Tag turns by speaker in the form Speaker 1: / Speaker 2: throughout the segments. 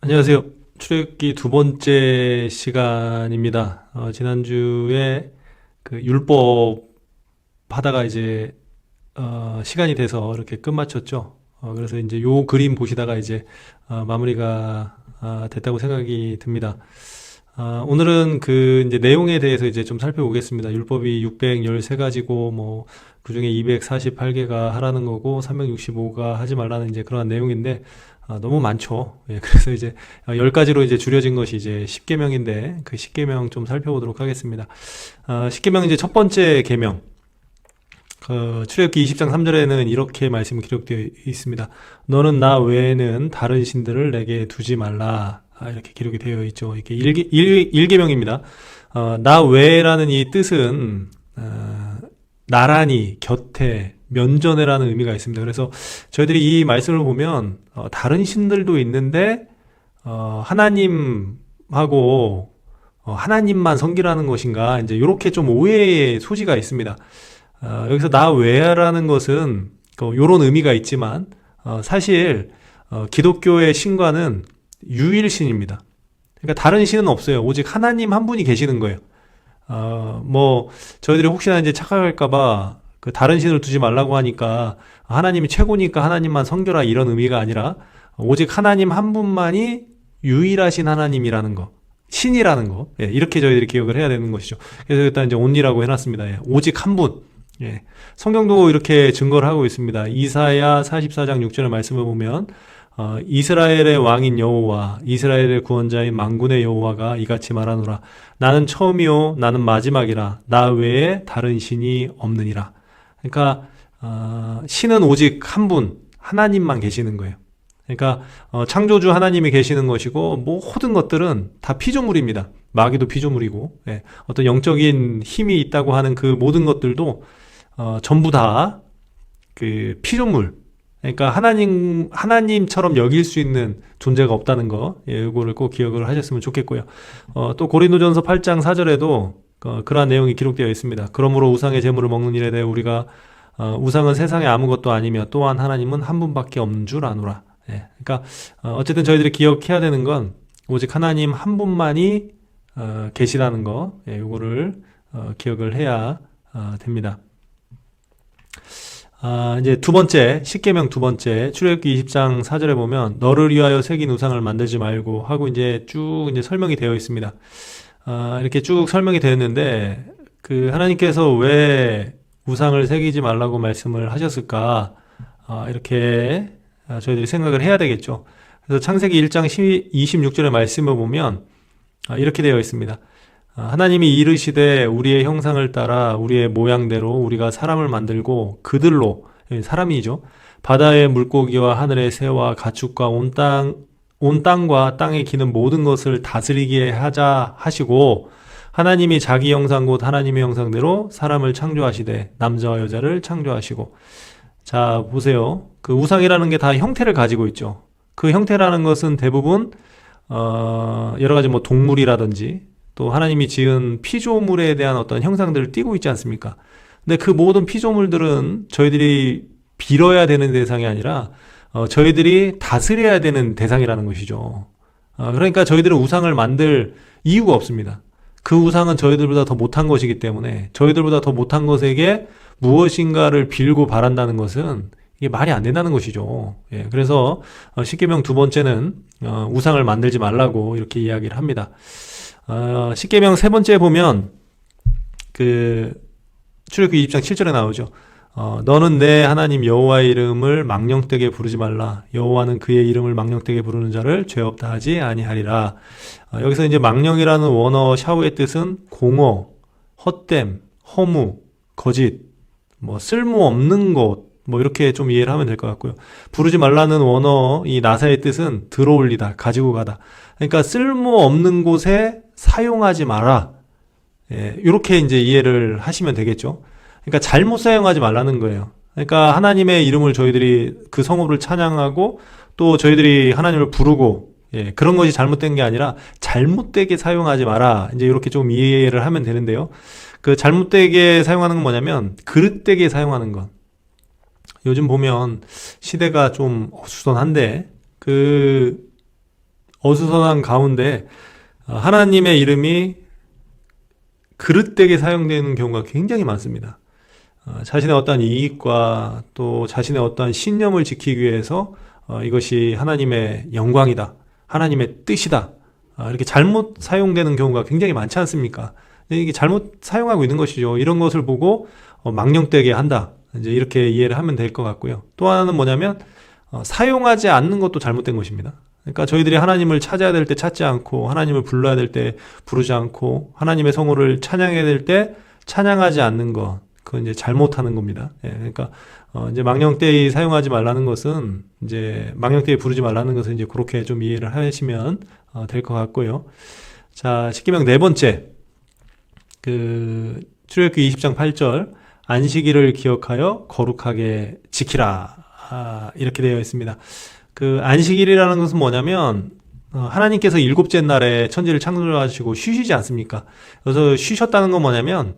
Speaker 1: 안녕하세요. 출애굽기 두 번째 시간입니다. 지난주에 그 율법 하다가 이제 시간이 돼서 이렇게 끝마쳤죠. 그래서 이제 요 그림 보시다가 이제 마무리가 됐다고 생각이 듭니다. 오늘은 그 이제 내용에 대해서 이제 좀 살펴보겠습니다. 율법이 613가지고 뭐 그중에 248개가 하라는 거고 365가 하지 말라는 이제 그러한 내용인데 너무 많죠. 예, 그래서 이제 10가지로 이제 줄여진 것이 이제 10계명인데 그 10계명 좀 살펴보도록 하겠습니다. 10계명 이제 첫 번째 계명. 출애굽기 20장 3절에는 이렇게 말씀이 기록되어 있습니다. 너는 나 외에는 다른 신들을 내게 두지 말라. 이렇게 기록이 되어 있죠. 이렇게 일계명입니다. 나 외라는 이 뜻은 나란히, 곁에, 면전에라는 의미가 있습니다. 그래서 저희들이 이 말씀을 보면 다른 신들도 있는데 하나님하고 하나님만 섬기라는 것인가 이제 이렇게 좀 오해의 소지가 있습니다. 여기서 나 외라는 것은 요런 의미가 있지만 사실 기독교의 신과는 유일신입니다. 그러니까 다른 신은 없어요. 오직 하나님 한 분이 계시는 거예요. 뭐 저희들이 혹시나 이제 착각할까봐 그 다른 신을 두지 말라고 하니까 하나님이 최고니까 하나님만 섬겨라 이런 의미가 아니라 오직 하나님 한 분만이 유일하신 하나님이라는 거, 신이라는 거, 예, 이렇게 저희들이 기억을 해야 되는 것이죠. 그래서 일단 이제 only라고 해놨습니다. 예, 오직 한 분. 예, 성경도 이렇게 증거를 하고 있습니다. 이사야 44장 6절의 말씀을 보면 이스라엘의 왕인 여호와 이스라엘의 구원자인 만군의 여호와가 이같이 말하노라. 나는 처음이요 나는 마지막이라. 나 외에 다른 신이 없느니라. 그러니까 신은 오직 한 분 하나님만 계시는 거예요. 그러니까 창조주 하나님이 계시는 것이고 모든 것들은 다 피조물입니다. 마귀도 피조물이고, 예, 어떤 영적인 힘이 있다고 하는 그 모든 것들도 전부 다 그 피조물. 그러니까 하나님처럼 여길 수 있는 존재가 없다는 거, 예, 이거를 꼭 기억을 하셨으면 좋겠고요. 또 고린도전서 8장 4절에도 그러한 내용이 기록되어 있습니다. 그러므로 우상의 제물을 먹는 일에 대해 우리가 우상은 세상에 아무것도 아니며 또한 하나님은 한 분밖에 없는 줄 아노라. 예, 그러니까 어쨌든 저희들이 기억해야 되는 건 오직 하나님 한 분만이 계시다는 거, 예, 이거를 기억을 해야 됩니다. 이제 두 번째, 십계명 두 번째, 출애굽기 20장 4절에 보면 너를 위하여 새긴 우상을 만들지 말고 하고 이제 쭉 이제 설명이 되어 있습니다. 이렇게 쭉 설명이 되었는데 그 하나님께서 왜 우상을 새기지 말라고 말씀을 하셨을까? 이렇게 저희들이 생각을 해야 되겠죠. 그래서 창세기 1장 26절의 말씀을 보면 이렇게 되어 있습니다. 하나님이 이르시되 우리의 형상을 따라 우리의 모양대로 우리가 사람을 만들고 그들로, 사람이죠, 바다의 물고기와 하늘의 새와 가축과 온 땅과 땅에 기는 모든 것을 다스리게 하자 하시고 하나님이 자기 형상 곧 하나님의 형상대로 사람을 창조하시되 남자와 여자를 창조하시고. 자, 보세요. 그 우상이라는 게 다 형태를 가지고 있죠. 그 형태라는 것은 대부분 여러 가지 뭐 동물이라든지 또 하나님이 지은 피조물에 대한 어떤 형상들을 띠고 있지 않습니까? 근데 그 모든 피조물들은 저희들이 빌어야 되는 대상이 아니라 저희들이 다스려야 되는 대상이라는 것이죠. 그러니까 저희들은 우상을 만들 이유가 없습니다. 그 우상은 저희들보다 더 못한 것이기 때문에 저희들보다 더 못한 것에게 무엇인가를 빌고 바란다는 것은 이게 말이 안 된다는 것이죠. 예, 그래서 십계명 두 번째는 우상을 만들지 말라고 이렇게 이야기를 합니다. 십계명 세 번째 보면 그 출애굽기 20장 7절에 나오죠. 너는 내 하나님 여호와의 이름을 망령되게 부르지 말라. 여호와는 그의 이름을 망령되게 부르는 자를 죄 없다 하지 아니하리라. 여기서 이제 망령이라는 원어 샤우의 뜻은 공허, 헛됨, 허무, 거짓, 뭐 쓸모없는 것, 뭐 이렇게 좀 이해를 하면 될 것 같고요. 부르지 말라는 원어 이 나사의 뜻은 들어올리다, 가지고 가다. 그러니까 쓸모없는 곳에 사용하지 마라. 예, 이렇게 이제 이해를 하시면 되겠죠. 그러니까 잘못 사용하지 말라는 거예요. 그러니까 하나님의 이름을 저희들이 그 성읍을 찬양하고 또 저희들이 하나님을 부르고, 예, 그런 것이 잘못된 게 아니라 잘못되게 사용하지 마라. 이제 이렇게 좀 이해를 하면 되는데요. 그 잘못되게 사용하는 건 뭐냐면 그릇되게 사용하는 것. 요즘 보면 시대가 좀 어수선한데 그 어수선한 가운데 하나님의 이름이 그릇되게 사용되는 경우가 굉장히 많습니다. 자신의 어떠한 이익과 또 자신의 어떠한 신념을 지키기 위해서 이것이 하나님의 영광이다, 하나님의 뜻이다, 이렇게 잘못 사용되는 경우가 굉장히 많지 않습니까? 이게 잘못 사용하고 있는 것이죠. 이런 것을 보고 망령되게 한다, 이제 이렇게 이해를 하면 될 것 같고요. 또 하나는 뭐냐면 사용하지 않는 것도 잘못된 것입니다. 그러니까 저희들이 하나님을 찾아야 될 때 찾지 않고, 하나님을 불러야 될 때 부르지 않고, 하나님의 성호를 찬양해야 될 때 찬양하지 않는 것, 그건 이제 잘못하는 겁니다. 예, 그러니까 이제 망령되이 사용하지 말라는 것은, 이제 망령되이 부르지 말라는 것은 이제 그렇게 좀 이해를 하시면 될 것 같고요. 자, 십계명 네 번째, 출애굽기 20장 8절, 안식일을 기억하여 거룩하게 지키라, 이렇게 되어 있습니다. 안식일이라는 것은 뭐냐면 하나님께서 일곱째 날에 천지를 창조하시고 쉬시지 않습니까? 그래서 쉬셨다는 건 뭐냐면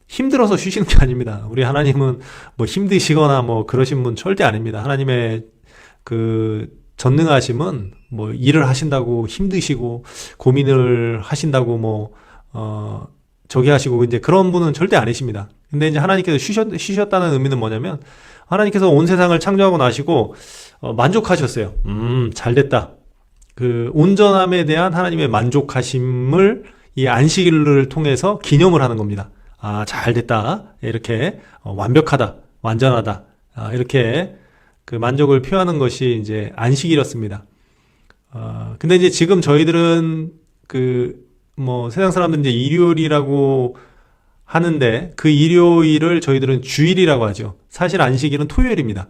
Speaker 1: 힘들어서 쉬시는 게 아닙니다. 우리 하나님은 뭐 힘드시거나 뭐 그러신 분 절대 아닙니다. 하나님의 전능하심은 뭐 일을 하신다고 힘드시고 고민을 하신다고 뭐 저기 하시고 이제 그런 분은 절대 아니십니다. 근데 이제 하나님께서 쉬셨다는 의미는 뭐냐면, 하나님께서 온 세상을 창조하고 나시고 만족하셨어요. 잘 됐다. 온전함에 대한 하나님의 만족하심을 이 안식일을 통해서 기념을 하는 겁니다. 잘 됐다. 이렇게 완벽하다, 완전하다. 이렇게 만족을 표하는 것이 이제 안식일이었습니다. 근데 이제 지금 저희들은 세상 사람들은 이제 일요일이라고 하는데, 그 일요일을 저희들은 주일이라고 하죠. 사실 안식일은 토요일입니다.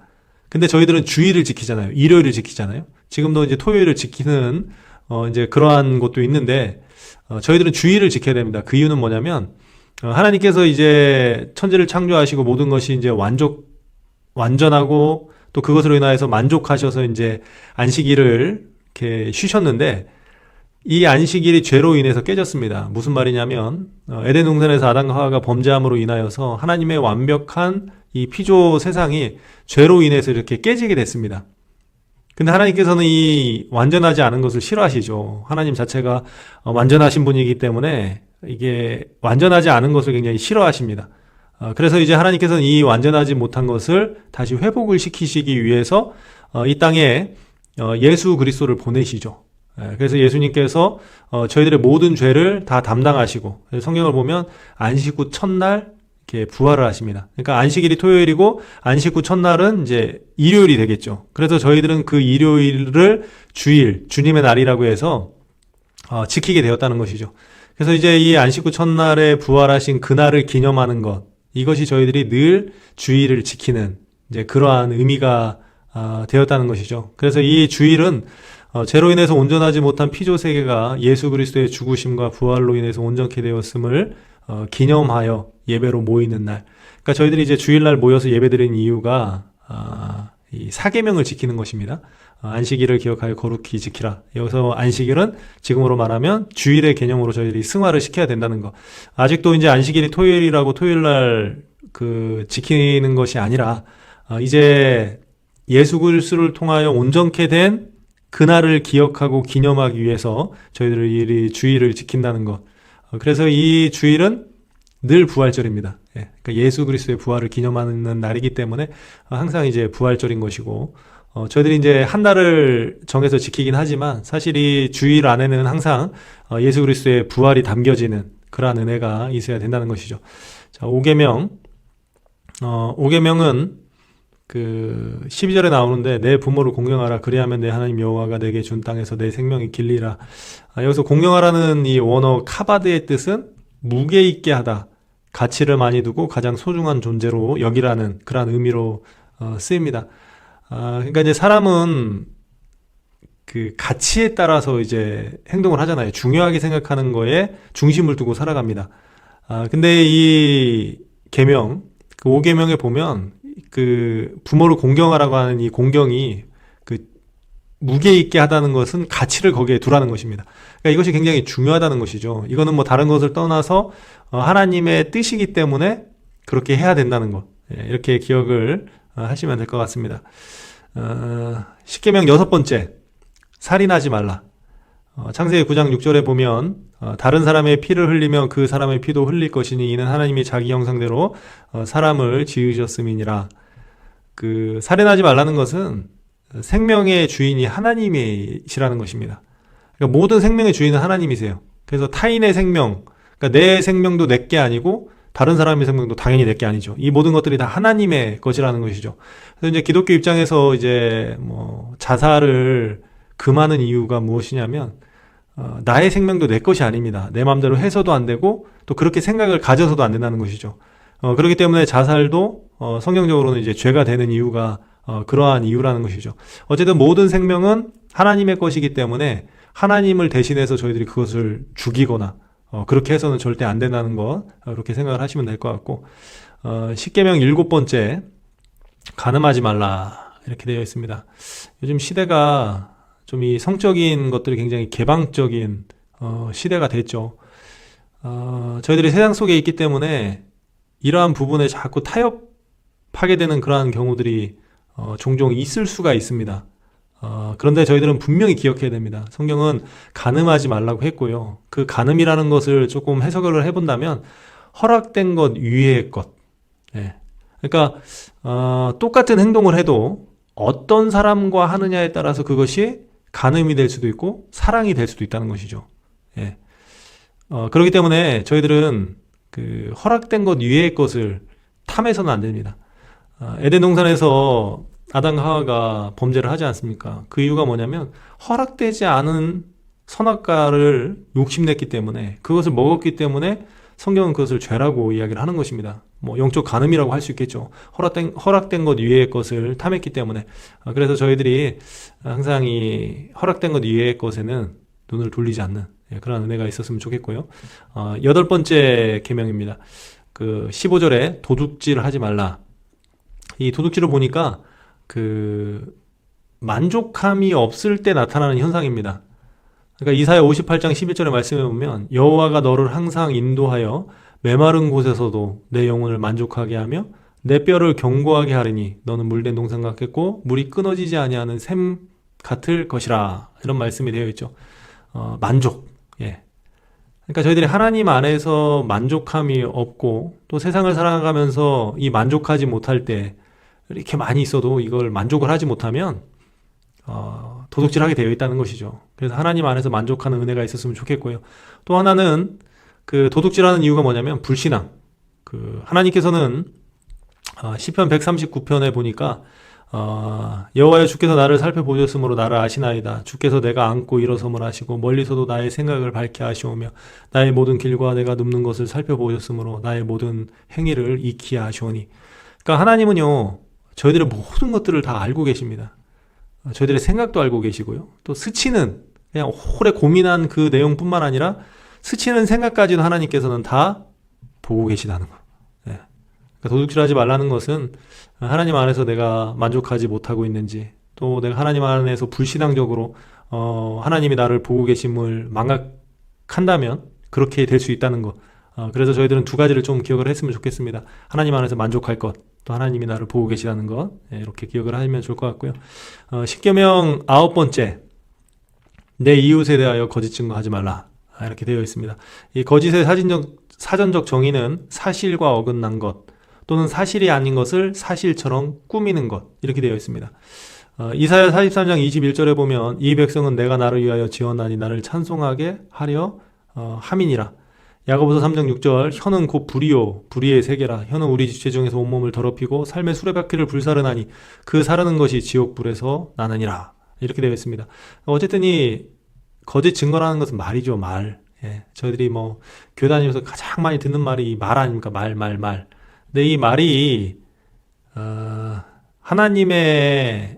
Speaker 1: 근데 저희들은 주일을 지키잖아요. 일요일을 지키잖아요. 지금도 이제 토요일을 지키는 이제 그러한 것도 있는데, 저희들은 주일을 지켜야 됩니다. 그 이유는 뭐냐면, 하나님께서 이제 천지를 창조하시고 모든 것이 이제 완전하고 또 그것으로 인하여서 만족하셔서 이제 안식일을 이렇게 쉬셨는데, 이 안식일이 죄로 인해서 깨졌습니다. 무슨 말이냐면 에덴 동산에서 아담과 하와가 범죄함으로 인하여서 하나님의 완벽한 이 피조 세상이 죄로 인해서 이렇게 깨지게 됐습니다. 근데 하나님께서는 이 완전하지 않은 것을 싫어하시죠. 하나님 자체가 완전하신 분이기 때문에 이게 완전하지 않은 것을 굉장히 싫어하십니다. 그래서 이제 하나님께서는 이 완전하지 못한 것을 다시 회복을 시키시기 위해서 이 땅에 예수 그리스도를 보내시죠. 그래서 예수님께서 저희들의 모든 죄를 다 담당하시고, 성경을 보면 안식 후 첫날 이렇게 부활을 하십니다. 그러니까 안식일이 토요일이고 안식 후 첫날은 이제 일요일이 되겠죠. 그래서 저희들은 그 일요일을 주일, 주님의 날이라고 해서 지키게 되었다는 것이죠. 그래서 이제 이 안식 후 첫날에 부활하신 그날을 기념하는 것, 이것이 저희들이 늘 주일을 지키는 이제 그러한 의미가 되었다는 것이죠. 그래서 이 주일은 죄로 인해서 온전하지 못한 피조 세계가 예수 그리스도의 죽으심과 부활로 인해서 온전케 되었음을 기념하여 예배로 모이는 날. 그러니까 저희들이 이제 주일날 모여서 예배드리는 이유가 이 사계명을 지키는 것입니다. 안식일을 기억하여 거룩히 지키라. 여기서 안식일은 지금으로 말하면 주일의 개념으로 저희들이 승화를 시켜야 된다는 것. 아직도 이제 안식일이 토요일이라고 토요일날 지키는 것이 아니라 이제 예수 그리스도를 통하여 온전케 된 그날을 기억하고 기념하기 위해서 저희들이 주일을 지킨다는 것. 그래서 이 주일은 늘 부활절입니다. 그러니까 예수 그리스도의 부활을 기념하는 날이기 때문에 항상 이제 부활절인 것이고, 저희들이 이제 한 날을 정해서 지키긴 하지만 사실 이 주일 안에는 항상 예수 그리스도의 부활이 담겨지는 그러한 은혜가 있어야 된다는 것이죠. 자, 5계명. 5계명은 12절에 나오는데, 내 부모를 공경하라. 그리하면 내 하나님 여호와가 내게 준 땅에서 내 생명이 길리라. 여기서 공경하라는 이 원어 카바드의 뜻은 무게 있게 하다, 가치를 많이 두고 가장 소중한 존재로 여기라는 그런 의미로 쓰입니다. 그러니까 이제 사람은 가치에 따라서 이제 행동을 하잖아요. 중요하게 생각하는 거에 중심을 두고 살아갑니다. 근데 이 계명, 5계명에 보면 부모를 공경하라고 하는 이 공경이 무게 있게 하다는 것은 가치를 거기에 두라는 것입니다. 그러니까 이것이 굉장히 중요하다는 것이죠. 이거는 뭐 다른 것을 떠나서 하나님의 뜻이기 때문에 그렇게 해야 된다는 것. 이렇게 기억을 하시면 될 것 같습니다. 십계명 6번째. 살인하지 말라. 창세기 9장 6절에 보면 다른 사람의 피를 흘리면 그 사람의 피도 흘릴 것이니 이는 하나님이 자기 형상대로 사람을 지으셨음이니라. 그 살인하지 말라는 것은 생명의 주인이 하나님이시라는 것입니다. 그러니까 모든 생명의 주인은 하나님이세요. 그래서 타인의 생명, 그러니까 내 생명도 내게 아니고 다른 사람의 생명도 당연히 내게 아니죠. 이 모든 것들이 다 하나님의 것이라는 것이죠. 그래서 이제 기독교 입장에서 이제 뭐 자살을 금하는 이유가 무엇이냐면 나의 생명도 내 것이 아닙니다. 내 마음대로 해서도 안 되고 또 그렇게 생각을 가져서도 안 된다는 것이죠. 그렇기 때문에 자살도 성경적으로는 이제 죄가 되는 이유가 그러한 이유라는 것이죠. 어쨌든 모든 생명은 하나님의 것이기 때문에 하나님을 대신해서 저희들이 그것을 죽이거나 그렇게 해서는 절대 안 된다는 것, 그렇게 생각을 하시면 될 것 같고, 십계명 7번째 간음하지 말라 이렇게 되어 있습니다. 요즘 시대가 좀 이 성적인 것들이 굉장히 개방적인 시대가 됐죠. 저희들이 세상 속에 있기 때문에 이러한 부분에 자꾸 타협하게 되는 그러한 경우들이 종종 있을 수가 있습니다. 그런데 저희들은 분명히 기억해야 됩니다. 성경은 간음하지 말라고 했고요. 그 간음이라는 것을 조금 해석을 해본다면 허락된 것 위의 것. 예. 그러니까 똑같은 행동을 해도 어떤 사람과 하느냐에 따라서 그것이 간음이 될 수도 있고 사랑이 될 수도 있다는 것이죠. 예. 그렇기 때문에 저희들은 그 허락된 것 위의 것을 탐해서는 안 됩니다. 에덴 동산에서 아담과 하와가 범죄를 하지 않습니까? 그 이유가 뭐냐면 허락되지 않은 선악과를 욕심냈기 때문에, 그것을 먹었기 때문에 성경은 그것을 죄라고 이야기를 하는 것입니다. 뭐 영적 간음이라고 할 수 있겠죠. 허락된 것 위의 것을 탐했기 때문에. 그래서 저희들이 항상 이 허락된 것 위의 것에는 눈을 돌리지 않는 그런 은혜가 있었으면 좋겠고요. 8번째 계명입니다. 그 15절에 도둑질을 하지 말라. 이 도둑질을 보니까 그 만족함이 없을 때 나타나는 현상입니다. 그러니까 이사야 58장 11절의 말씀에 보면 여호와가 너를 항상 인도하여 메마른 곳에서도 내 영혼을 만족하게 하며 내 뼈를 견고하게 하리니 너는 물된 동산 같겠고 물이 끊어지지 아니하는 샘 같을 것이라. 이런 말씀이 되어 있죠. 만족. 예. 그러니까 저희들이 하나님 안에서 만족함이 없고 또 세상을 살아가면서 이 만족하지 못할 때 이렇게 많이 있어도 이걸 만족을 하지 못하면 도둑질하게 되어 있다는 것이죠. 그래서 하나님 안에서 만족하는 은혜가 있었으면 좋겠고요. 또 하나는 그 도둑질하는 이유가 뭐냐면 불신앙. 그 하나님께서는 시편 139편에 보니까 여호와여 주께서 나를 살펴보셨으므로 나를 아시나이다. 주께서 내가 앉고 일어섬을 하시고 멀리서도 나의 생각을 밝게 하시오며 나의 모든 길과 내가 눕는 것을 살펴보셨으므로 나의 모든 행위를 익히 아시오니. 그러니까 하나님은요 저희들의 모든 것들을 다 알고 계십니다. 저희들의 생각도 알고 계시고요. 또 스치는 그냥 오래 고민한 그 내용뿐만 아니라 스치는 생각까지도 하나님께서는 다 보고 계시다는 거. 예. 그러니까 도둑질하지 말라는 것은 하나님 안에서 내가 만족하지 못하고 있는지, 또 내가 하나님 안에서 불신앙적으로 하나님이 나를 보고 계심을 망각한다면 그렇게 될 수 있다는 것. 그래서 저희들은 두 가지를 좀 기억을 했으면 좋겠습니다. 하나님 안에서 만족할 것, 또 하나님이 나를 보고 계시다는 것. 이렇게 기억을 하면 좋을 것 같고요. 십계명 9번째, 내 이웃에 대하여 거짓 증거하지 말라. 이렇게 되어 있습니다. 이 거짓의 사전적 정의는 사실과 어긋난 것, 또는 사실이 아닌 것을 사실처럼 꾸미는 것, 이렇게 되어 있습니다. 이사야 43장 21절에 보면 이 백성은 내가 나를 위하여 지었나니 나를 찬송하게 하려 함이니라. 야고보서 3장 6절, 혀는 곧 불이요 불의의 세계라. 혀는 우리 지체 중에서 온몸을 더럽히고 삶의 수레바퀴를 불사르나니 그 사르는 것이 지옥불에서 나느니라. 이렇게 되어 있습니다. 어쨌든 이 거짓 증거라는 것은 말이죠, 말. 예, 저희들이 뭐 교회 다니면서 가장 많이 듣는 말이 말 아닙니까? 말. 근데 이 말이 하나님의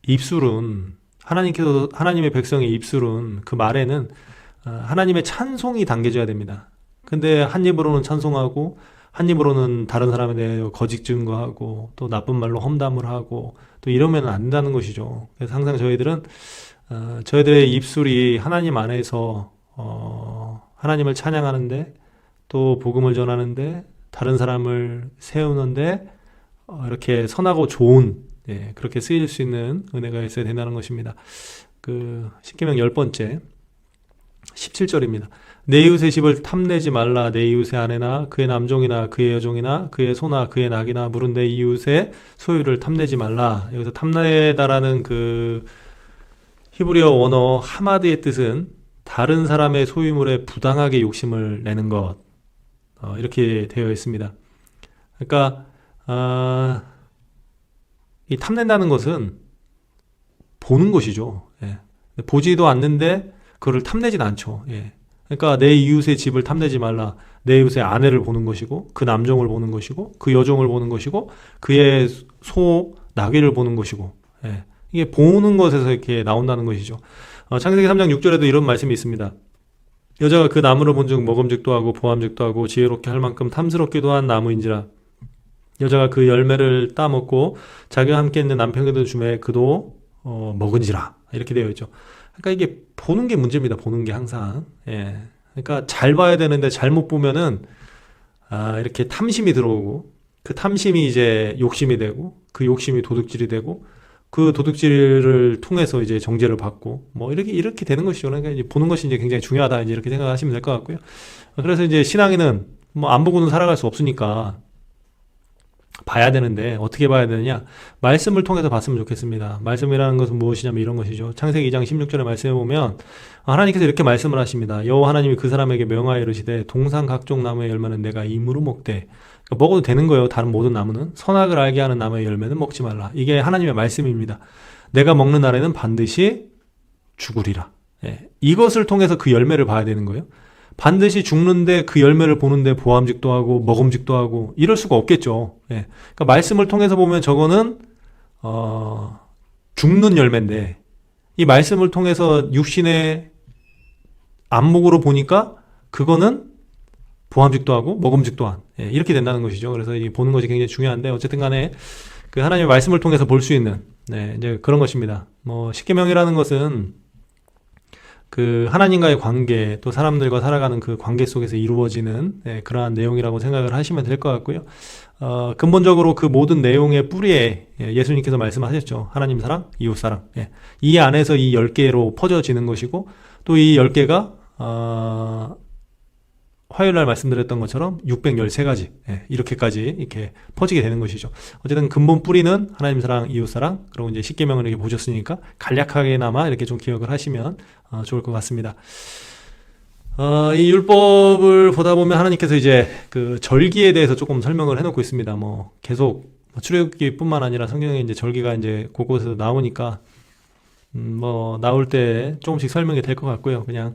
Speaker 1: 입술은, 하나님의 백성의 입술은, 그 말에는 하나님의 찬송이 담겨져야 됩니다. 근데 한 입으로는 찬송하고 한 입으로는 다른 사람에 대해 거짓 증거하고 또 나쁜 말로 험담을 하고 또 이러면 안 된다는 것이죠. 그래서 항상 저희들은 저희들의 입술이 하나님 안에서 하나님을 찬양하는데, 또 복음을 전하는데, 다른 사람을 세우는데 이렇게 선하고 좋은, 그렇게 쓰일 수 있는 은혜가 있어야 된다는 것입니다. 그 십계명 10번째 17절입니다. 내 이웃의 집을 탐내지 말라. 내 이웃의 아내나 그의 남종이나 그의 여종이나 그의 소나 그의 낙이나 물은 내 이웃의 소유를 탐내지 말라. 여기서 탐내다라는 그 히브리어 원어 하마드의 뜻은 다른 사람의 소유물에 부당하게 욕심을 내는 것, 이렇게 되어 있습니다. 그러니까 이 탐낸다는 것은 보는 것이죠. 예. 보지도 않는데 그거를 탐내진 않죠. 예. 그러니까 내 이웃의 집을 탐내지 말라. 내 이웃의 아내를 보는 것이고, 그 남종을 보는 것이고, 그 여종을 보는 것이고, 그의 소, 나귀를 보는 것이고, 예. 이게 보는 것에서 이렇게 나온다는 것이죠. 창세기 3장 6절에도 이런 말씀이 있습니다. 여자가 그 나무를 본즉 먹음직도 하고 보암직도 하고 지혜롭게 할 만큼 탐스럽기도 한 나무인지라. 여자가 그 열매를 따먹고 자기와 함께 있는 남편에게도 주매 그도 먹은지라. 이렇게 되어 있죠. 그러니까 이게 보는 게 문제입니다. 보는 게 항상. 예. 그러니까 잘 봐야 되는데 잘못 보면은 이렇게 탐심이 들어오고, 그 탐심이 이제 욕심이 되고, 그 욕심이 도둑질이 되고, 그 도둑질을 통해서 이제 정죄를 받고, 뭐 이렇게 되는 것이죠. 그러니까 이제 보는 것이 이제 굉장히 중요하다, 이제 이렇게 생각하시면 될 것 같고요. 그래서 이제 신앙인은 뭐 안 보고는 살아갈 수 없으니까 봐야 되는데 어떻게 봐야 되느냐? 말씀을 통해서 봤으면 좋겠습니다. 말씀이라는 것은 무엇이냐면 이런 것이죠. 창세기 2장 16절의 말씀에 보면 하나님께서 이렇게 말씀을 하십니다. 여호와 하나님이 그 사람에게 명하여 이르시되 동산 각종 나무의 열매는 내가 임으로 먹되, 그러니까 먹어도 되는 거예요. 다른 모든 나무는. 선악을 알게 하는 나무의 열매는 먹지 말라. 이게 하나님의 말씀입니다. 내가 먹는 날에는 반드시 죽으리라. 예. 이것을 통해서 그 열매를 봐야 되는 거예요. 반드시 죽는데 그 열매를 보는데 보암직도 하고 먹음직도 하고 이럴 수가 없겠죠. 예. 그러니까 말씀을 통해서 보면 저거는 죽는 열매인데, 이 말씀을 통해서 육신의 안목으로 보니까 그거는 보암직도 하고 먹음직도 한, 예, 이렇게 된다는 것이죠. 그래서 이 보는 것이 굉장히 중요한데, 어쨌든 간에 그 하나님의 말씀을 통해서 볼 수 있는, 네, 이제 그런 것입니다. 뭐 십계명이라는 것은 그 하나님과의 관계, 또 사람들과 살아가는 그 관계 속에서 이루어지는, 네, 그러한 내용이라고 생각을 하시면 될 것 같고요. 근본적으로 그 모든 내용의 뿌리에, 예, 예수님께서 말씀하셨죠. 하나님 사랑, 이웃 사랑. 예. 이 안에서 이 10개로 퍼져지는 것이고, 또 이 10개가 화요일날 말씀드렸던 것처럼 613가지, 예, 이렇게까지 이렇게 퍼지게 되는 것이죠. 어쨌든 근본 뿌리는 하나님 사랑, 이웃 사랑, 그리고 이제 십계명을 이렇게 보셨으니까 간략하게나마 이렇게 좀 기억을 하시면 좋을 것 같습니다. 이 율법을 보다 보면 하나님께서 이제 그 절기에 대해서 조금 설명을 해놓고 있습니다. 뭐 계속 출애굽기뿐만 아니라 성경에 이제 절기가 이제 곳곳에서 나오니까 뭐 나올 때 조금씩 설명이 될 것 같고요. 그냥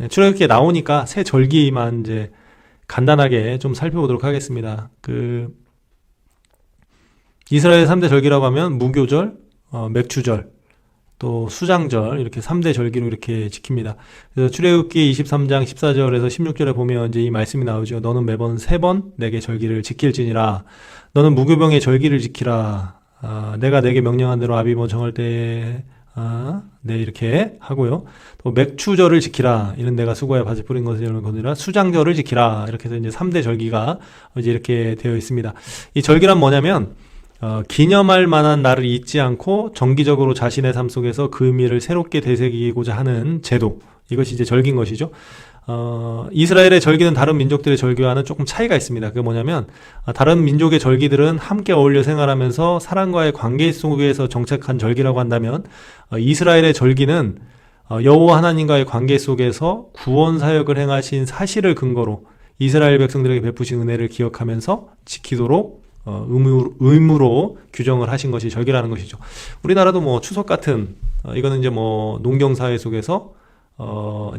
Speaker 1: 출애굽기에 나오니까 새 절기만 이제 간단하게 좀 살펴보도록 하겠습니다. 그 이스라엘 3대 절기라고 하면 무교절, 맥주절, 또 수장절, 이렇게 3대 절기로 이렇게 지킵니다. 그래서 출애굽기 23장 14절에서 16절에 보면 이제 이 말씀이 나오죠. 너는 매번 3번 내게 절기를 지킬지니라. 너는 무교병의 절기를 지키라. 내가 내게 명령한 대로 아비번 정할 때에 네, 이렇게 하고요. 또 맥추절을 지키라. 이는 내가 수고에 바지 뿌린 것을 여는 거니라. 수장절을 지키라. 이렇게 해서 이제 3대 절기가 이제 이렇게 되어 있습니다. 이 절기란 뭐냐면 기념할 만한 날을 잊지 않고 정기적으로 자신의 삶 속에서 그 의미를 새롭게 되새기고자 하는 제도. 이것이 이제 절기인 것이죠. 이스라엘의 절기는 다른 민족들의 절기와는 조금 차이가 있습니다. 그게 뭐냐면 다른 민족의 절기들은 함께 어울려 생활하면서 사람과의 관계 속에서 정착한 절기라고 한다면 이스라엘의 절기는 여호와 하나님과의 관계 속에서 구원 사역을 행하신 사실을 근거로 이스라엘 백성들에게 베푸신 은혜를 기억하면서 지키도록 의무로 규정을 하신 것이 절기라는 것이죠. 우리나라도 뭐 추석 같은 이거는 이제 뭐 농경사회 속에서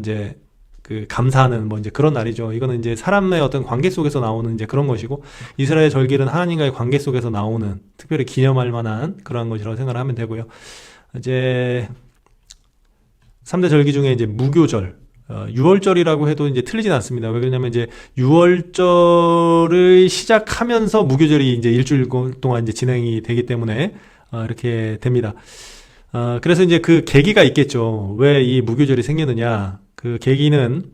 Speaker 1: 이제 그 감사하는 뭐 이제 그런 날이죠. 이거는 이제 사람의 어떤 관계 속에서 나오는 이제 그런 것이고, 이스라엘 절기는 하나님과의 관계 속에서 나오는 특별히 기념할 만한 그러한 것이라고 생각을 하면 되고요. 이제 3대 절기 중에 이제 무교절, 6월절이라고 해도 이제 틀리진 않습니다. 왜 그러냐면 이제 6월절을 시작하면서 무교절이 이제 일주일 동안 이제 진행이 되기 때문에 이렇게 됩니다. 그래서 이제 그 계기가 있겠죠. 왜 이 무교절이 생기느냐. 그 계기는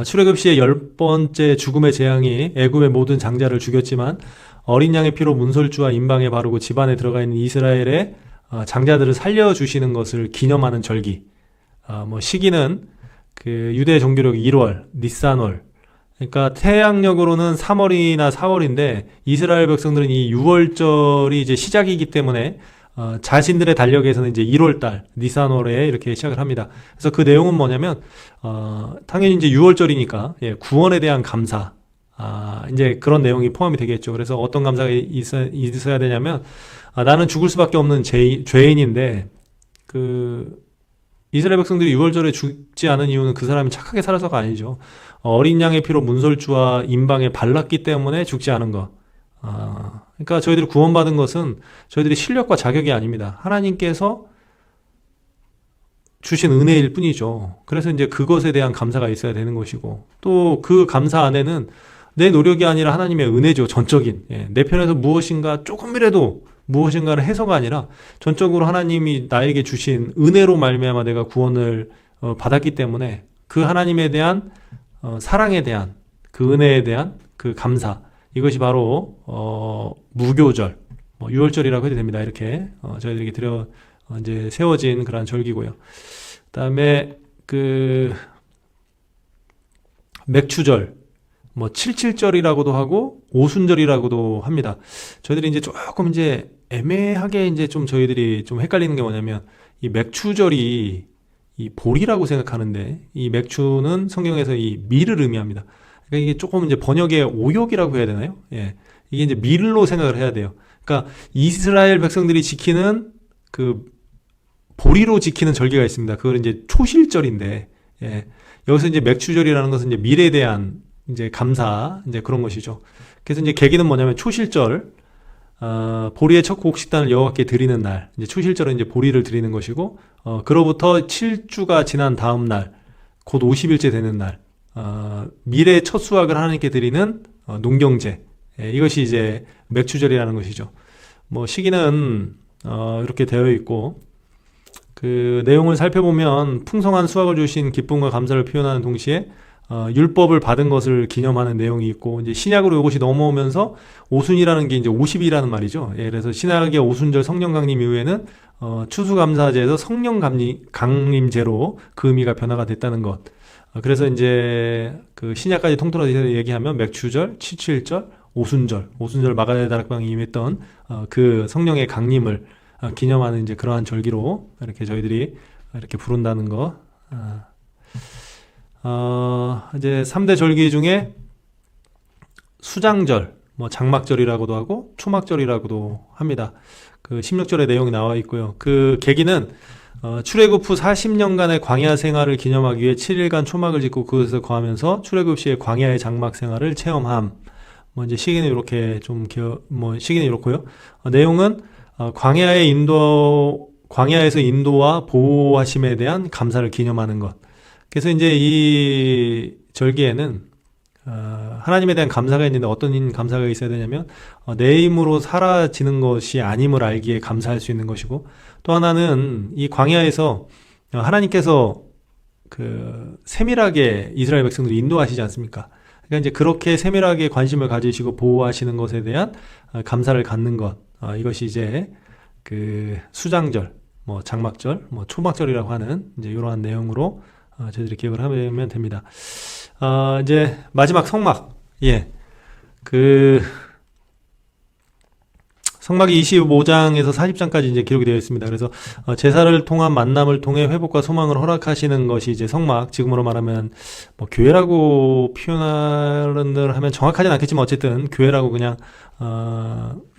Speaker 1: 출애굽 시의 10번째 죽음의 재앙이 애굽의 모든 장자를 죽였지만 어린 양의 피로 문설주와 임방에 바르고 집안에 들어가 있는 이스라엘의 장자들을 살려주시는 것을 기념하는 절기. 뭐 시기는 그 유대 종교력 1월, 니산월. 그러니까 태양력으로는 3월이나 4월인데 이스라엘 백성들은 이 6월절이 이제 시작이기 때문에 자신들의 달력에서는 이제 1월달 니산월에 이렇게 시작을 합니다. 그래서 그 내용은 뭐냐면 당연히 이제 6월절이니까 구원에 대한 감사, 이제 그런 내용이 포함이 되겠죠. 그래서 어떤 감사가 있어야 되냐면 나는 죽을 수밖에 없는 죄인인데 그 이스라엘 백성들이 6월절에 죽지 않은 이유는 그 사람이 착하게 살아서가 아니죠. 어린 양의 피로 문설주와 임방에 발랐기 때문에 죽지 않은 것. 그러니까 저희들이 구원받은 것은 저희들이 실력과 자격이 아닙니다. 하나님께서 주신 은혜일 뿐이죠. 그래서 이제 그것에 대한 감사가 있어야 되는 것이고, 또 그 감사 안에는 내 노력이 아니라 하나님의 은혜죠. 전적인. 내 편에서 무엇인가 조금이라도 무엇인가를 해서가 아니라 전적으로 하나님이 나에게 주신 은혜로 말미암아 내가 구원을 받았기 때문에 그 하나님에 대한 사랑에 대한 그 은혜에 대한 그 감사, 이것이 바로 무교절, 6월절이라고 해도 됩니다. 이렇게 저희들에게 이제 세워진 그러한 절기고요. 그다음에 그 맥추절, 칠칠절이라고도 하고 오순절이라고도 합니다. 저희들이 이제 조금 이제 애매하게 이제 좀 저희들이 좀 헷갈리는 게 뭐냐면, 이 맥추절이 이 볼이라고 생각하는데, 이 맥추는 성경에서 이 밀을 의미합니다. 그러니까 이게 조금 이제 번역의 오역이라고 해야 되나요? 이게 이제 밀로 생각을 해야 돼요. 그러니까 이스라엘 백성들이 지키는 그 보리로 지키는 절기가 있습니다. 그걸 이제 초실절인데, 여기서 이제 맥추절이라는 것은 이제 밀에 대한 이제 감사, 이제 그런 것이죠. 그래서 이제 계기는 뭐냐면 초실절, 보리의 첫 곡식단을 여호와께 드리는 날, 이제 초실절은 이제 보리를 드리는 것이고, 그로부터 7주가 지난 다음 날, 곧 50일째 되는 날, 밀의 첫 수확을 하나님께 드리는 농경제, 이것이 이제 맥추절이라는 것이죠. 시기는 이렇게 되어 있고, 그 내용을 살펴보면 풍성한 수확을 주신 기쁨과 감사를 표현하는 동시에 율법을 받은 것을 기념하는 내용이 있고, 이제 신약으로 이것이 넘어오면서 오순이라는 게 이제 50이라는 말이죠. 그래서 신약의 오순절 성령 강림 이후에는 추수감사제에서 성령 강림제로 그 의미가 변화가 됐다는 것. 그래서 이제 그 신약까지 통틀어서 얘기하면 맥추절, 칠칠절, 오순절 마가다의 다락방에 임했던 그 성령의 강림을 기념하는 이제 그러한 절기로 이렇게 저희들이 이렇게 부른다는 거. 이제 3대 절기 중에 수장절, 장막절이라고도 하고 초막절이라고도 합니다. 그 16절의 내용이 나와 있고요. 그 계기는 출애굽 후 40년간의 광야 생활을 기념하기 위해 7일간 초막을 짓고 그것에서 거하면서 출애굽 시의 광야의 장막 생활을 체험함. 이제 시기는 이렇게 시기는 이렇고요. 내용은 광야에서 인도와 보호하심에 대한 감사를 기념하는 것. 그래서 이제 이 절기에는 하나님에 대한 감사가 있는데 어떤 감사가 있어야 되냐면 내 힘으로 사라지는 것이 아님을 알기에 감사할 수 있는 것이고, 또 하나는 이 광야에서 하나님께서 그 세밀하게 이스라엘 백성들을 인도하시지 않습니까? 그러니까 이제 그렇게 세밀하게 관심을 가지시고 보호하시는 것에 대한 감사를 갖는 것, 이것이 이제 그 수장절, 장막절, 초막절이라고 하는 이제 이러한 내용으로 저희들이 기억을 하면 됩니다. 이제 마지막 성막. 그 성막이 25장에서 40장까지 이제 기록이 되어 있습니다. 그래서 제사를 통한 만남을 통해 회복과 소망을 허락하시는 것이 이제 성막, 지금으로 말하면 교회라고 표현을 하면 정확하진 않겠지만 어쨌든 교회라고 그냥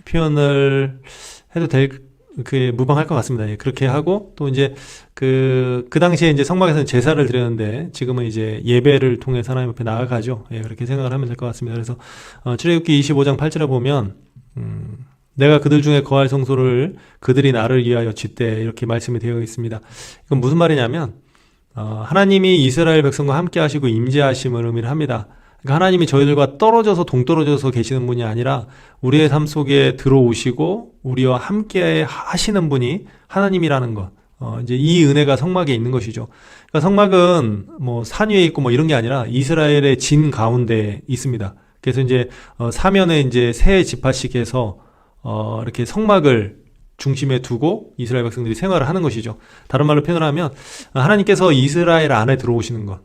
Speaker 1: 표현을 해도 그게 무방할 것 같습니다. 그렇게 하고, 또 이제 그 당시에 이제 성막에서는 제사를 드렸는데 지금은 이제 예배를 통해 하나님 앞에 나아가죠. 그렇게 생각을 하면 될 것 같습니다. 그래서 출애굽기 25장 8절에 보면 내가 그들 중에 거할 성소를 그들이 나를 위하여 짓되, 이렇게 말씀이 되어 있습니다. 이건 무슨 말이냐면 하나님이 이스라엘 백성과 함께 하시고 임재하심을 의미를 합니다. 그러니까 하나님이 저희들과 동떨어져서 계시는 분이 아니라 우리의 삶 속에 들어오시고 우리와 함께 하시는 분이 하나님이라는 것. 이제 이 은혜가 성막에 있는 것이죠. 그러니까 성막은 산 위에 있고 이런 게 아니라 이스라엘의 진 가운데 있습니다. 그래서 이제 사면에 이제 세 지파씩 해서 이렇게 성막을 중심에 두고 이스라엘 백성들이 생활을 하는 것이죠. 다른 말로 표현을 하면 하나님께서 이스라엘 안에 들어오시는 것.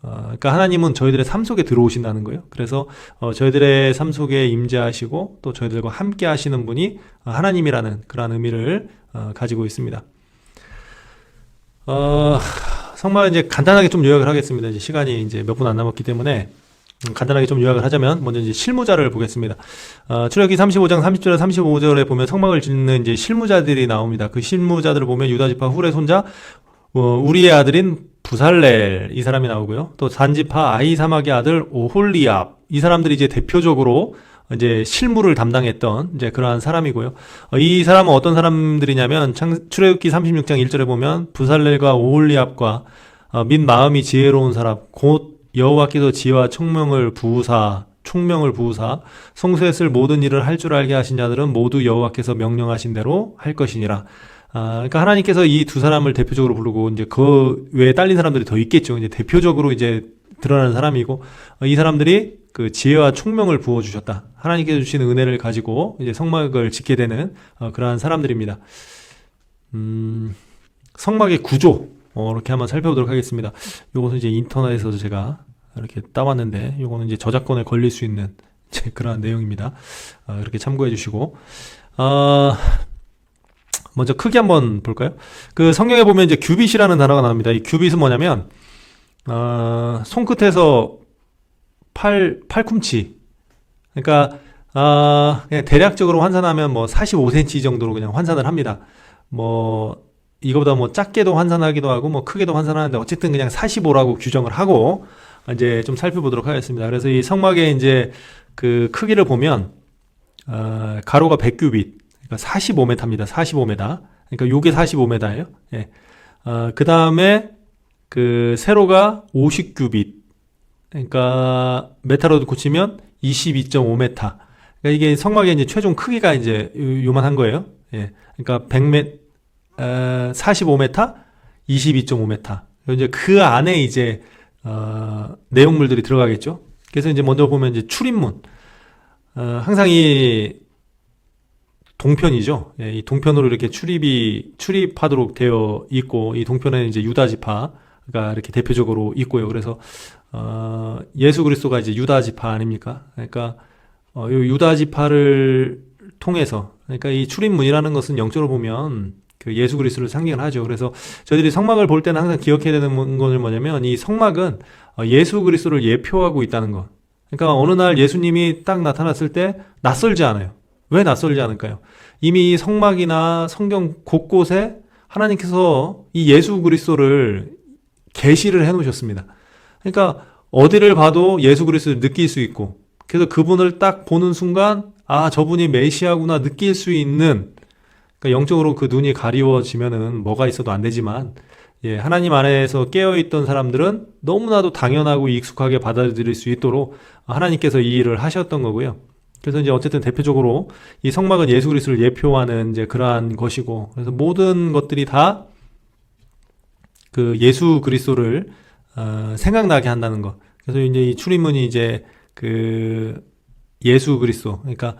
Speaker 1: 그러니까 하나님은 저희들의 삶 속에 들어오신다는 거예요. 그래서 저희들의 삶 속에 임재하시고 또 저희들과 함께 하시는 분이 하나님이라는 그런 의미를 가지고 있습니다. 성막 이제 간단하게 좀 요약을 하겠습니다. 이제 시간이 이제 몇 분 안 남았기 때문에 간단하게 좀 요약을 하자면 먼저 이제 실무자를 보겠습니다. 출애굽기 35장 30절에 35절에 보면 성막을 짓는 이제 실무자들이 나옵니다. 그 실무자들을 보면 유다 지파 훌의 손자 우리의 아들인 부살렐 이 사람이 나오고요. 또 단지파 아히사막의 아들 오홀리압 이 사람들이 이제 대표적으로 이제 실무를 담당했던 이제 그러한 사람이고요. 이 사람은 어떤 사람들이냐면 출애굽기 36장 1절에 보면 부살렐과 오홀리압과 및 마음이 지혜로운 사람 곧 여호와께서 지혜와 총명을 부으사 성소에 쓸 모든 일을 할 줄 알게 하신 자들은 모두 여호와께서 명령하신 대로 할 것이니라. 그러니까 하나님께서 이 두 사람을 대표적으로 부르고 이제 그 외에 딸린 사람들이 더 있겠죠. 이제 대표적으로 이제 드러나는 사람이고 이 사람들이 그 지혜와 총명을 부어 주셨다. 하나님께서 주신 은혜를 가지고 이제 성막을 짓게 되는 그러한 사람들입니다. 성막의 구조 이렇게 한번 살펴보도록 하겠습니다. 요것은 이제 인터넷에서 제가 이렇게 따왔는데 요거는 이제 저작권에 걸릴 수 있는 이제 그러한 내용입니다. 이렇게 참고해 주시고 먼저 크기 한번 볼까요? 그 성경에 보면 이제 규빗이라는 단어가 나옵니다. 이 규빗은 뭐냐면 손끝에서 팔꿈치. 그러니까 그냥 대략적으로 환산하면 뭐 45cm 정도로 그냥 환산을 합니다. 뭐 이거보다 뭐 작게도 환산하기도 하고 뭐 크게도 환산하는데 어쨌든 그냥 45라고 규정을 하고 이제 좀 살펴보도록 하겠습니다. 그래서 이 성막의 이제 그 크기를 보면 가로가 100규빗. 그러니까 45m입니다. 45m. 그러니까 요게 45m예요. 예. 그 다음에 그 세로가 50규빗. 그러니까 메타로도 고치면 22.5m. 그러니까 이게 성막의 이제 최종 크기가 이제 요만한 거예요. 예. 그러니까 45m, 22.5m. 이제 그 안에 이제 내용물들이 들어가겠죠. 그래서 이제 먼저 보면 이제 출입문. 항상 이 동편이죠. 예, 이 동편으로 이렇게 출입하도록 되어 있고, 이 동편에는 이제 유다 지파가 이렇게 대표적으로 있고요. 그래서, 예수 그리스도가 이제 유다 지파 아닙니까? 그러니까, 요 유다 지파를 통해서, 그러니까 이 출입문이라는 것은 영적으로 보면 그 예수 그리스도를 상징을 하죠. 그래서 저희들이 성막을 볼 때는 항상 기억해야 되는 것은 뭐냐면, 이 성막은 예수 그리스도를 예표하고 있다는 것. 그러니까 어느 날 예수님이 딱 나타났을 때 낯설지 않아요. 왜 낯설지 않을까요? 이미 성막이나 성경 곳곳에 하나님께서 이 예수 그리스도를 계시를 해놓으셨습니다. 그러니까 어디를 봐도 예수 그리스도를 느낄 수 있고, 그래서 그분을 딱 보는 순간 저분이 메시아구나 느낄 수 있는, 그러니까 영적으로 그 눈이 가리워지면은 뭐가 있어도 안 되지만, 예, 하나님 안에서 깨어있던 사람들은 너무나도 당연하고 익숙하게 받아들일 수 있도록 하나님께서 이 일을 하셨던 거고요. 그래서 이제 어쨌든 대표적으로 이 성막은 예수 그리스도를 예표하는 이제 그러한 것이고, 그래서 모든 것들이 다 그 예수 그리스도를 생각나게 한다는 것. 그래서 이제 이 출입문이 이제 그 예수 그리스도. 그러니까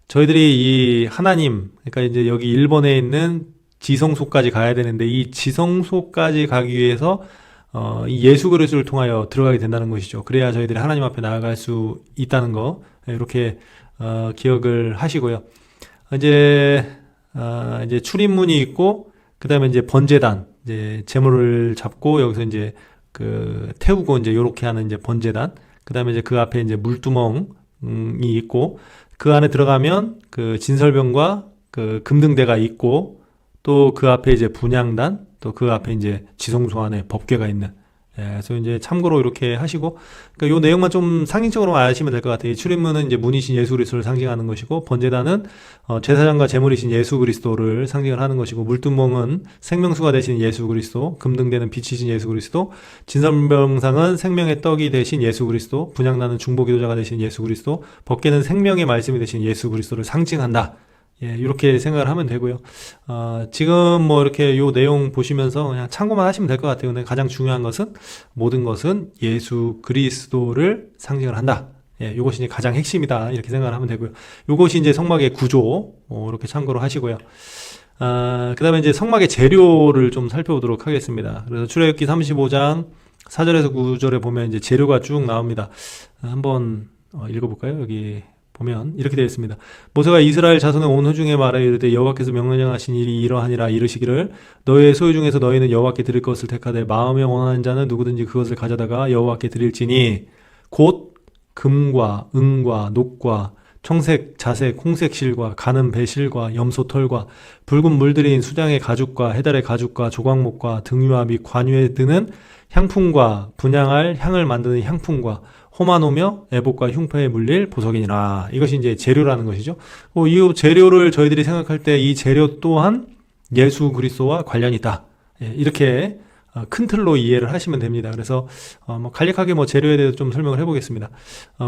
Speaker 1: 저희들이 이 하나님, 그러니까 이제 여기 1번에 있는 지성소까지 가야 되는데 이 지성소까지 가기 위해서 이 예수 그리스도를 통하여 들어가게 된다는 것이죠. 그래야 저희들이 하나님 앞에 나아갈 수 있다는 거. 이렇게 기억을 하시고요. 이제 출입문이 있고, 그 다음에 이제 번제단, 이제 제물을 잡고 여기서 이제 그 태우고 이제 요렇게 하는 이제 번제단, 그 다음에 이제 그 앞에 이제 물두멍이 있고, 그 안에 들어가면 그 진설병과 그 금등대가 있고, 또 그 앞에 이제 분향단, 또 그 앞에 이제 지성소 안에 법궤가 있는. 예, 그래서 이제 참고로 이렇게 하시고, 그러니까 요 내용만 좀 상징적으로 아시면 될 것 같아요. 이 출입문은 이제 문이신 예수 그리스도를 상징하는 것이고, 번제단은 제사장과 제물이신 예수 그리스도를 상징을 하는 것이고, 물두멍은 생명수가 되신 예수 그리스도, 금등대는 빛이신 예수 그리스도, 진설병상은 생명의 떡이 되신 예수 그리스도, 분향단은 중보기도자가 되신 예수 그리스도, 법궤는 생명의 말씀이 되신 예수 그리스도를 상징한다. 예, 이렇게 생각을 하면 되고요. 지금 뭐 이렇게 요 내용 보시면서 그냥 참고만 하시면 될 것 같아요. 근데 가장 중요한 것은 모든 것은 예수 그리스도를 상징을 한다. 예, 요것이 이제 가장 핵심이다. 이렇게 생각을 하면 되고요. 요것이 이제 성막의 구조, 이렇게 참고로 하시고요. 그다음에 이제 성막의 재료를 좀 살펴보도록 하겠습니다. 그래서 출애굽기 35장 4절에서 9절에 보면 이제 재료가 쭉 나옵니다. 한번 읽어볼까요? 여기 보면 이렇게 되어 있습니다. 모세가 이스라엘 자손의 온 회중에 말하여 이르되 여호와께서 명령하신 일이 이러하니라 이르시기를 너희의 소유 중에서 너희는 여호와께 드릴 것을 택하되 마음에 원하는 자는 누구든지 그것을 가져다가 여호와께 드릴지니 곧 금과 은과 녹과 청색, 자색, 홍색 실과 가는 배실과 염소 털과 붉은 물들인 수장의 가죽과 해달의 가죽과 조각목과 등유와 및 관유에 드는 향품과 분향할 향을 만드는 향품과 호마노며 애복과 흉패에 물릴 보석이니라. 이것이 이제 재료라는 것이죠. 이 재료를 저희들이 생각할 때 이 재료 또한 예수 그리스도와 관련이 있다. 이렇게 큰 틀로 이해를 하시면 됩니다. 그래서 간략하게 재료에 대해서 좀 설명을 해보겠습니다.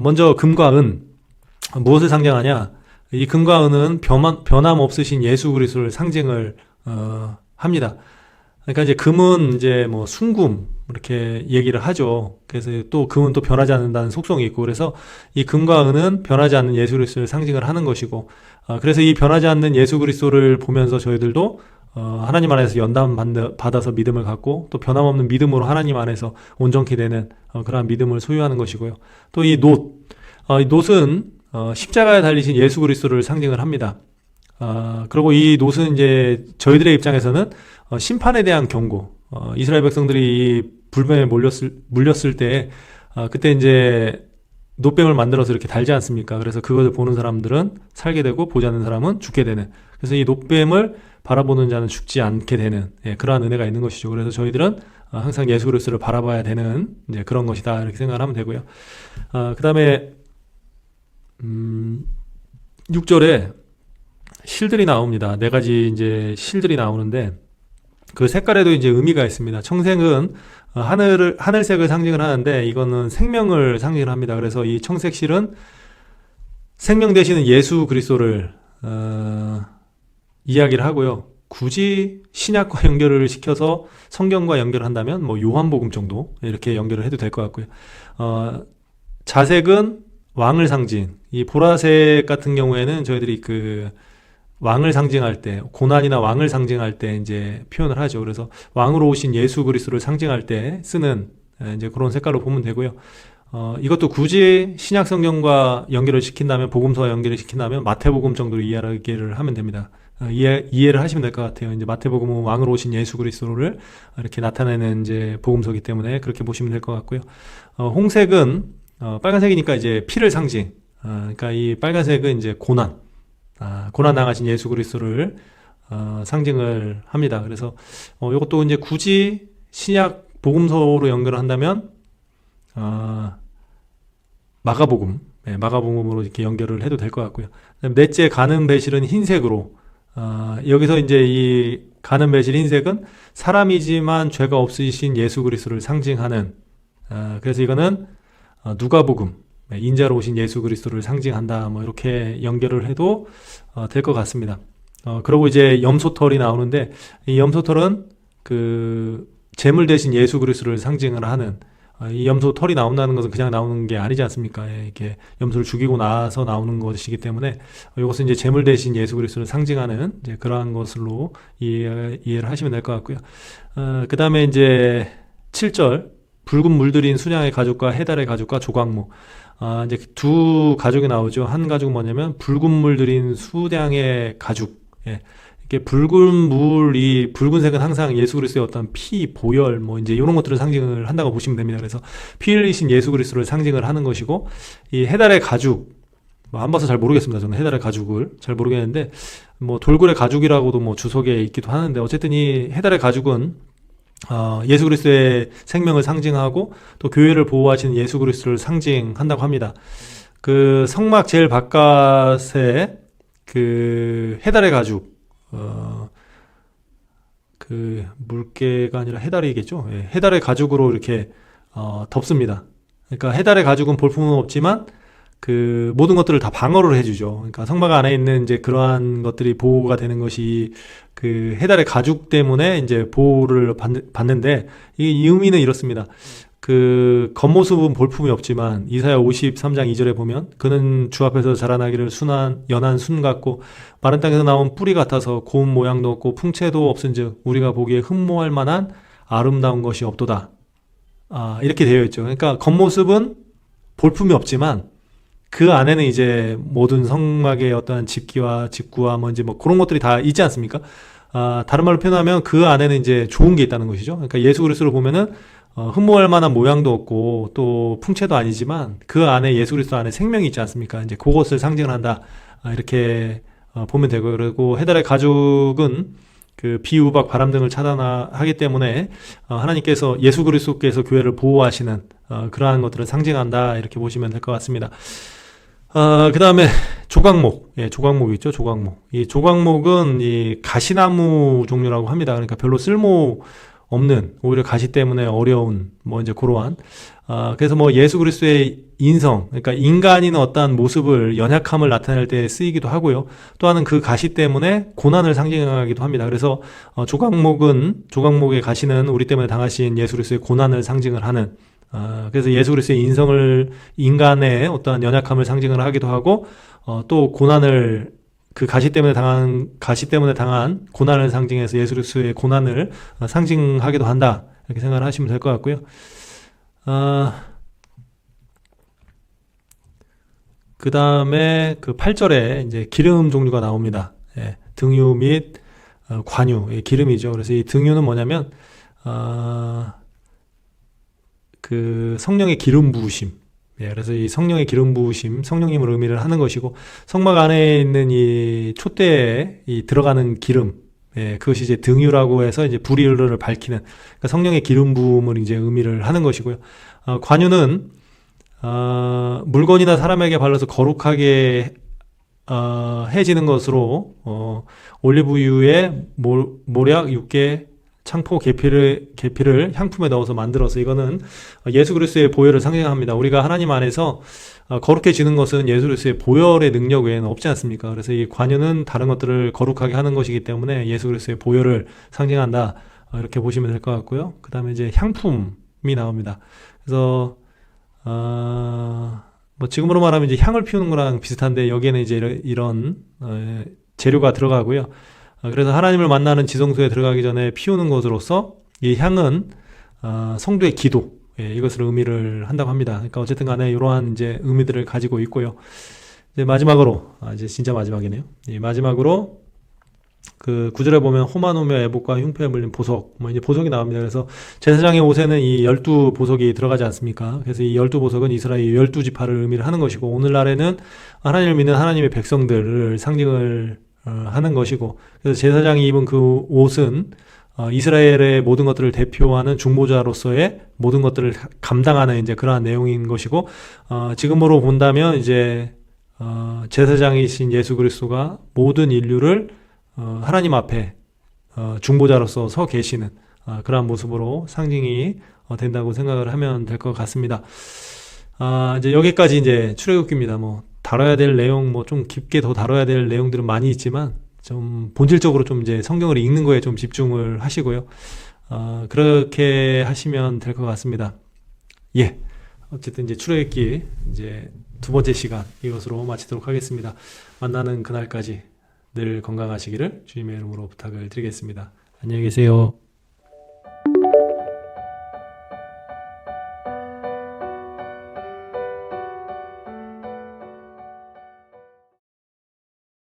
Speaker 1: 먼저 금과 은 무엇을 상징하냐? 이 금과 은은 변함 없으신 예수 그리스도를 상징을 합니다. 그러니까 이제 금은 이제 순금 이렇게 얘기를 하죠. 그래서 또 금은 또 변하지 않는다는 속성이 있고, 그래서 이 금과 은은 변하지 않는 예수 그리스도를 상징을 하는 것이고, 그래서 이 변하지 않는 예수 그리스도를 보면서 저희들도 하나님 안에서 연단 받아서 믿음을 갖고 또 변함없는 믿음으로 하나님 안에서 온전케 되는 그러한 믿음을 소유하는 것이고요. 또 이 놋은 십자가에 달리신 예수 그리스도를 상징을 합니다. 그리고 이 놋은 이제 저희들의 입장에서는 심판에 대한 경고, 이스라엘 백성들이 이 불뱀에 물렸을 때, 그때 이제 놋뱀을 만들어서 이렇게 달지 않습니까? 그래서 그것을 보는 사람들은 살게 되고 보지 않는 사람은 죽게 되는, 그래서 이 놋뱀을 바라보는 자는 죽지 않게 되는, 그러한 은혜가 있는 것이죠. 그래서 저희들은 항상 예수 그리스도를 바라봐야 되는 이제 그런 것이다, 이렇게 생각을 하면 되고요. 그 다음에 6절에 실들이 나옵니다. 네 가지 이제 실들이 나오는데 그 색깔에도 이제 의미가 있습니다. 청색은 하늘색을 상징을 하는데 이거는 생명을 상징을 합니다. 그래서 이 청색 실은 생명 되시는 예수 그리스도를 이야기를 하고요. 굳이 신약과 연결을 시켜서 성경과 연결을 한다면 요한복음 정도 이렇게 연결을 해도 될 것 같고요. 자색은 왕을 상징, 이 보라색 같은 경우에는 저희들이 그 왕을 상징할 때, 고난이나 왕을 상징할 때 이제 표현을 하죠. 그래서 왕으로 오신 예수 그리스도를 상징할 때 쓰는 이제 그런 색깔로 보면 되고요. 이것도 굳이 신약 성경과 연결을 시킨다면, 복음서와 연결을 시킨다면 마태복음 정도로 이해를 하면 됩니다. 이해를 하시면 될 것 같아요. 이제 마태복음은 왕으로 오신 예수 그리스도를 이렇게 나타내는 이제 복음서이기 때문에 그렇게 보시면 될 것 같고요. 홍색은 빨간색이니까 이제 피를 상징. 그러니까 이 빨간색은 이제 고난 당하신 예수 그리스도를 상징을 합니다. 그래서 이것도 이제 굳이 신약 복음서로 연결을 한다면 마가복음으로 이렇게 연결을 해도 될 것 같고요. 넷째 가는 배실은 흰색으로, 여기서 이제 이 가는 배실 흰색은 사람이지만 죄가 없으신 예수 그리스도를 상징하는, 그래서 이거는 누가복음, 인자로 오신 예수 그리스도를 상징한다, 이렇게 연결을 해도 될 것 같습니다. 그리고 이제 염소털이 나오는데, 이 염소털은 그 제물 대신 예수 그리스도를 상징을 하는, 이 염소털이 나온다는 것은 그냥 나오는 게 아니지 않습니까? 이렇게 염소를 죽이고 나서 나오는 것이기 때문에 이것은 이제 제물 대신 예수 그리스도를 상징하는 이제 그러한 것으로 이해를 하시면 될 것 같고요. 그 다음에 이제 7절, 붉은 물들인 순양의 가죽과 해달의 가죽과 조각목. 이제 두 가죽이 나오죠. 한 가죽은 뭐냐면 붉은 물들인 수량의 가죽. 이렇게 붉은 붉은색은 항상 예수 그리스도의 어떤 피, 보혈, 이제 이런 것들을 상징을 한다고 보시면 됩니다. 그래서 피 흘리신 예수 그리스도를 상징을 하는 것이고, 이 해달의 가죽, 안 봐서 잘 모르겠습니다. 저는 해달의 가죽을 잘 모르겠는데, 돌고래 가죽이라고도 주석에 있기도 하는데, 어쨌든 이 해달의 가죽은 예수 그리스도의 생명을 상징하고 또 교회를 보호하시는 예수 그리스도를 상징한다고 합니다. 그 성막 제일 바깥에 그 해달의 가죽, 그 물개가 아니라 해달이겠죠. 해달의 가죽으로 이렇게 덮습니다. 그러니까 해달의 가죽은 볼품은 없지만 그 모든 것들을 다 방어를 해주죠. 그러니까 성막 안에 있는 이제 그러한 것들이 보호가 되는 것이 그 해달의 가죽 때문에 이제 보호를 받는데, 이 의미는 이렇습니다. 그 겉모습은 볼품이 없지만 이사야 53장 2절에 보면 그는 주 앞에서 자라나기를 순한 연한 순 같고 마른 땅에서 나온 뿌리 같아서 고운 모양도 없고 풍채도 없은즉 우리가 보기에 흠모할 만한 아름다운 것이 없도다. 이렇게 되어 있죠. 그러니까 겉모습은 볼품이 없지만 그 안에는 이제 모든 성막의 어떠한 집기와 직구와 뭐 이제 뭐 그런 것들이 다 있지 않습니까? 다른 말로 표현하면 그 안에는 이제 좋은 게 있다는 것이죠. 그러니까 예수 그리스도를 보면은 흠모할 만한 모양도 없고 또 풍채도 아니지만 그 안에 예수 그리스도 안에 생명이 있지 않습니까? 이제 그것을 상징을 한다. 이렇게 보면 되고요. 그리고 해달의 가죽은 그 비, 우박, 바람 등을 차단하기 때문에 하나님께서 예수 그리스도께서 교회를 보호하시는 그러한 것들을 상징한다. 이렇게 보시면 될 것 같습니다. 그 다음에 조각목. 예, 조각목이 있죠. 조각목. 이 조각목은 이 가시나무 종류라고 합니다. 그러니까 별로 쓸모 없는, 오히려 가시 때문에 어려운, 뭐 이제 그러한. 그래서 뭐 예수 그리스도의 인성, 그러니까 인간인 어떠한 모습을, 연약함을 나타낼 때 쓰이기도 하고요. 또 하나는 그 가시 때문에 고난을 상징하기도 합니다. 그래서 조각목의 가시는 우리 때문에 당하신 예수 그리스도의 고난을 상징을 하는, 그래서 예수 그리스도의 인간의 어떠한 연약함을 상징을 하기도 하고, 또 고난을, 그 가시 때문에 당한 고난을 상징해서 예수 그리스도의 고난을 상징하기도 한다. 이렇게 생각을 하시면 될 것 같고요. 그 다음에 그 8절에 이제 기름 종류가 나옵니다. 예, 등유 및 관유, 예, 기름이죠. 그래서 이 등유는 뭐냐면, 그 성령의 기름 부으심. 예, 그래서 이 성령의 기름 부으심, 성령님을 의미를 하는 것이고, 성막 안에 있는 이 촛대에 이 들어가는 기름, 예, 그것이 이제 등유라고 해서 이제 불의를 밝히는, 그러니까 성령의 기름 부음을 이제 의미를 하는 것이고요. 관유는, 물건이나 사람에게 발라서 거룩하게, 해지는 것으로, 올리브유에 모략, 육개, 창포, 계피를 향품에 넣어서 만들어서 이거는 예수 그리스도의 보혈을 상징합니다. 우리가 하나님 안에서 거룩해지는 것은 예수 그리스도의 보혈의 능력 외에는 없지 않습니까? 그래서 이 관유는 다른 것들을 거룩하게 하는 것이기 때문에 예수 그리스도의 보혈을 상징한다. 이렇게 보시면 될 것 같고요. 그 다음에 이제 향품이 나옵니다. 그래서 뭐 지금으로 말하면 이제 향을 피우는 거랑 비슷한데 여기에는 이제 이런 재료가 들어가고요. 그래서 하나님을 만나는 지성소에 들어가기 전에 피우는 것으로서 이 향은 성도의 기도, 예, 이것을 의미를 한다고 합니다. 그러니까 어쨌든 간에 이러한 이제 의미들을 가지고 있고요. 이제 마지막으로, 이제 진짜 마지막이네요. 이 마지막으로 그 9절에 보면 호마노며 애복과 흉표에 물린 보석, 뭐 이제 보석이 나옵니다. 그래서 제사장의 옷에는 이 12보석이 들어가지 않습니까? 그래서 이 12보석은 이스라엘 12지파를 의미를 하는 것이고, 오늘날에는 하나님을 믿는 하나님의 백성들을 상징을 하는 것이고, 그래서 제사장이 입은 그 옷은 이스라엘의 모든 것들을 대표하는 중보자로서의 모든 것들을 감당하는 이제 그러한 내용인 것이고, 지금으로 본다면 이제 제사장이신 예수 그리스도가 모든 인류를 하나님 앞에 중보자로서 서 계시는 그러한 모습으로 상징이 된다고 생각을 하면 될 것 같습니다. 이제 여기까지 이제 출애굽기입니다. 뭐 다뤄야 될 내용, 뭐 좀 깊게 더 다뤄야 될 내용들은 많이 있지만 좀 본질적으로 좀 이제 성경을 읽는 거에 좀 집중을 하시고요. 그렇게 하시면 될 것 같습니다. 예. 어쨌든 이제 출애굽기 이제 두 번째 시간 이것으로 마치도록 하겠습니다. 만나는 그날까지 늘 건강하시기를 주님의 이름으로 부탁을 드리겠습니다. 안녕히 계세요.